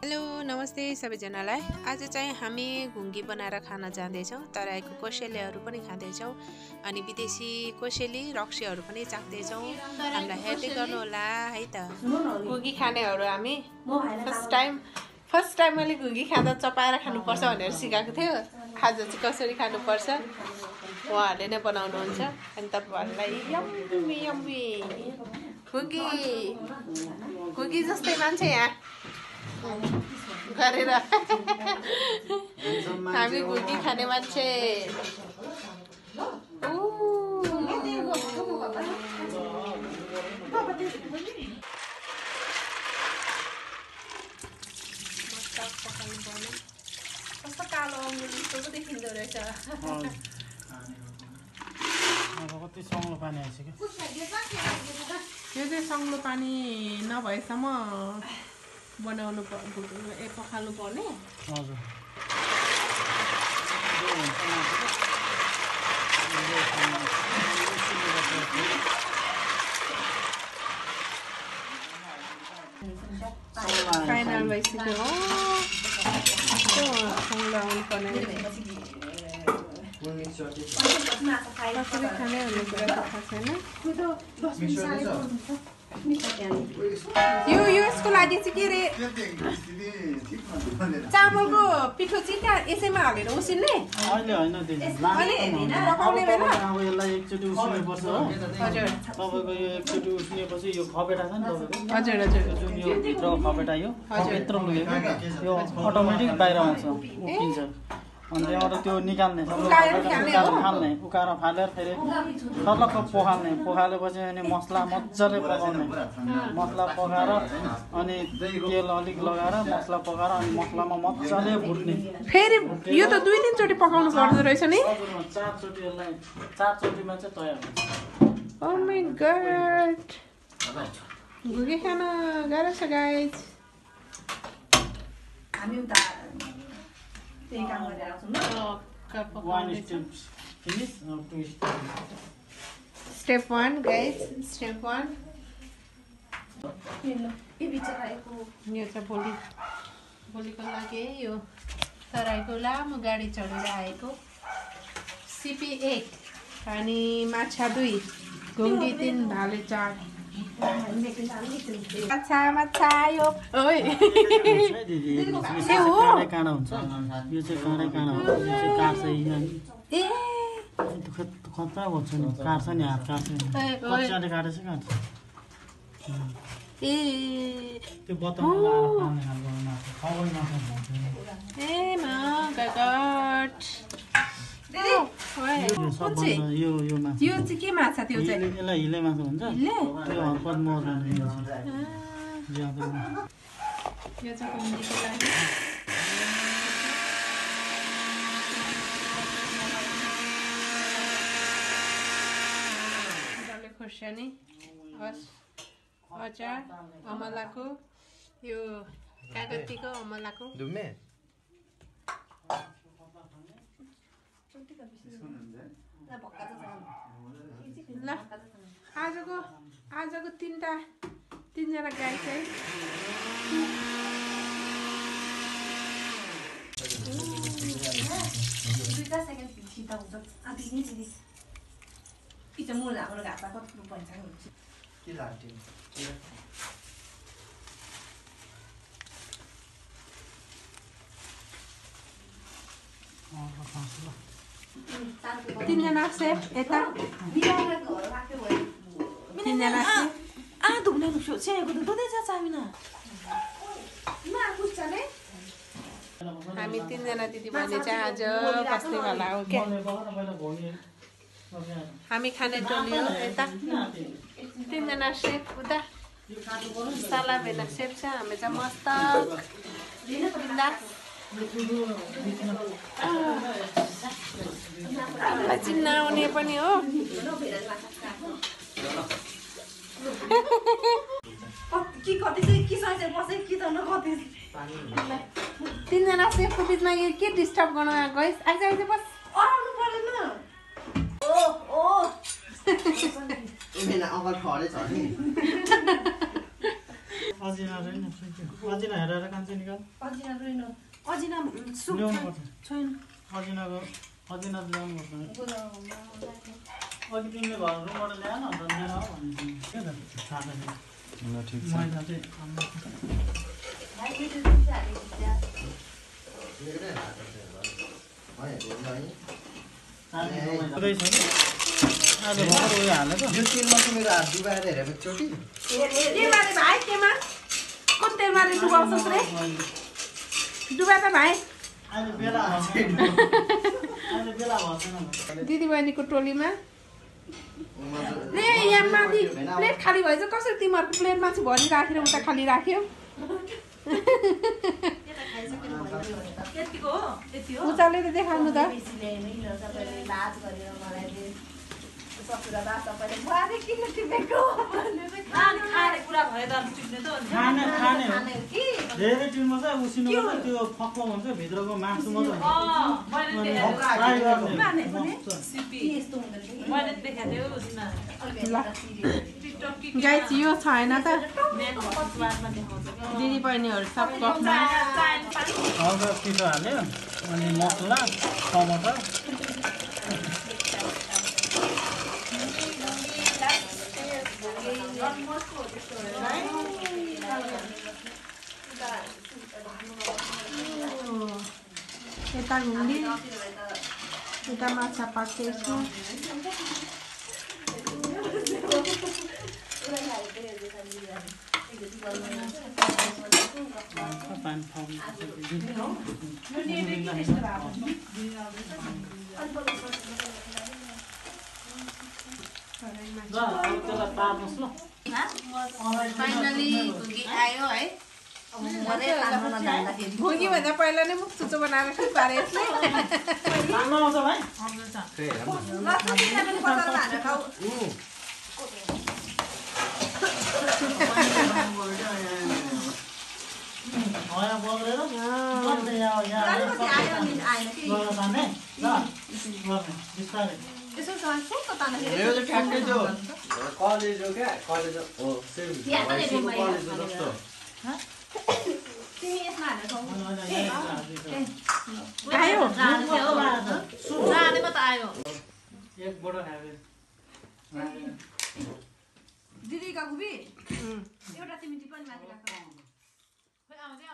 Hello नमस्ते सबैजनालाई। आज चाहिँ हामी घुङ्गी बनाएर खान जाँदैछौँ। तराईको कोसेलीहरू पनि खाँदैछौँ अनि विदेशी कोसेली रक्सीहरू पनि चाख्दैछौँ। हामीलाई हेर्दै गर्नु होला है त। घुङ्गी खानेहरू हामी फर्स्ट टाइम मैले घुङ्गी खाँदा चपाएर खानुपर्छ भनेर सिकाएको थियो। आज चाहिँ कसरी खानुपर्छ उहाँहरूले नै बनाउनुहुन्छ अनि तपाईँहरूलाई यम्मी यम्मी घुङ्गी जस्तै मान्छे यहाँ गरेर हामी घुङ्गी खाने मान्छे। कस्तो कालो अङ्गुर जस्तो पो देखिँदो रहेछ। कति सङ्लो पानी आइसक्यो। यो चाहिँ सङ्लो पानी नभएसम्म बनाउनु पखाल्नु पर्ने। हजुर फाइनल भइसक्यो हो। आउनु पर्ने कसरी खाने भन्ने कुरा त थाहा छैन। यो यसको लागि चाहिँ के अरे चामलको पिठो चाहिँ यसैमा हालेर उसिन्ने। अहिले होइन पकाउने बेला अब यसलाई एकचोटि उसिनेपर्छ हो। हजुर तपाईँको यो एकचोटि उसिनेपछि यो खपेटा छ नि तपाईँको। हजुर हजुर जुन यो भित्र खपेटा यो भित्र लुगेको यो अटोमेटिक बाहिर आउँछ उकिन्छ। अनि त्यहाँबाट त्यो निकाल्ने फाल्ने उकाएर फालेर फेरि तलक्क पोखालेपछि अनि मसला मजाले पकाउने। मसला पकाएर अनि तेल अलिक लगाएर मसला पकाएर अनि मसलामा मजाले भुट्ने। फेरि यो त 2-3 चोटि पकाउनु पर्दो रहेछ नि। 4 चोटि यसलाई 4 चोटिमा चाहिँ तयार हुन्छ। ओ माय गॉड घुङ्गी खान गाह्रो छ गाइज। हामी उता त्यही काम गरेर आउँछौँ ल। स्टेप 1 गाइज स्टेप 1 यो चाहिँ भोलिको लागि यो तराईको लामो गाडी चढेर आएको सिपी 1 अनि माछा 2 घुङ्गी 3 भाले 4 माछा यो ओइ काँडा हुन्छ। यो चाहिँ काँडा हो। यो चाहिँ काट्छ ए खतरा भन्छ नि काट्छ नि हात काट्छ नि कच्चाले काटेछ काट्छ। ए त्यो बताउनु लगाएर खाने खालको माछा खबै माछा भन्छ। ए मा गॉड यो सबभन्दा यो माछा यो चाहिँ के माछा त्यो चाहिँ यसलाई हिले माछा भन्छ। त्यो हर्पद मर्दैन ज्यादा यो चाहिँ घुङ्गीको लागि डल्ले खोर्सानी अचार अमलाको यो कागतीको अमलाको ल आजको 3जना गाई चाहिँ तीनजना सेफ यता 3जना सेफ हामी 3जना दिदीबहिनी चाहिँ आज बस्नेवाला हो क्या। हामी खाने टोली हो यता 3जना सेफ उता साला भेना सेफ छ। हामी चाहिँ मस्त चिन्न आउने पनि हो। तीनजना सेफको बिचमा यो के डिस्टर्ब गर्न गइस आइज बस अराउनु पर्दैन। अजिना रहेन अजिना हेरेर कान्छे निकाल अजिना रहेन अजिना सुप छैन अजिनाको अजिना ल्याउनु पर्छ अघि तिमीले घर रुमबाट ल्याएन अन्त लिएर आऊ भन्ने के त थाहा छैन ल ठिक छ मैदा चाहिँ आज भर्खर उयो हालेको यो तेलमा चाहिँ मेरो हात डुबाएर हेरेको एकचोटि के मारे भाइ केमा कुन तेल मारे डुबाउँछस् रे डुबा त भाइ अहिले बेला छैन दिदी बहिनीको टोलीमा रे यहाँ माथि प्लेट खाली भएछ कसरी तिमीहरूको प्लेट माथि भरि राखेर उता खाली राख्यो उचाले त देखाउनु त खाने धेरै टिममा चाहिँ उसिनु मात्रै त्यो फक्लो हुन्छ भित्रको मासु मात्रै गाइस यो छैन त दिदी बहिनीहरू सब कफमा हल्का पिठो हाल्यो अनि मसला टमाटर यता घुम्ने यता माछा पाक्दैछ फाइनली घुगी आयो है घुगी भन्दा पहिला नै मुख चुचो बनाएर के पारे यसले आउँछ भाइ नयाँ बगरेर बिस्तारै यसो सुक तान यो चाहिँ ठ्याक्कै त्यो कलेज हो क्या कलेज हो कलेज हो जस्तो तिमी यसमा हालेर खाऊ आयो जानेमा त आयो एक बोटो खायो दिदीका घुबी एउटा तिमी टिप्पणी माथि राख आउँदैन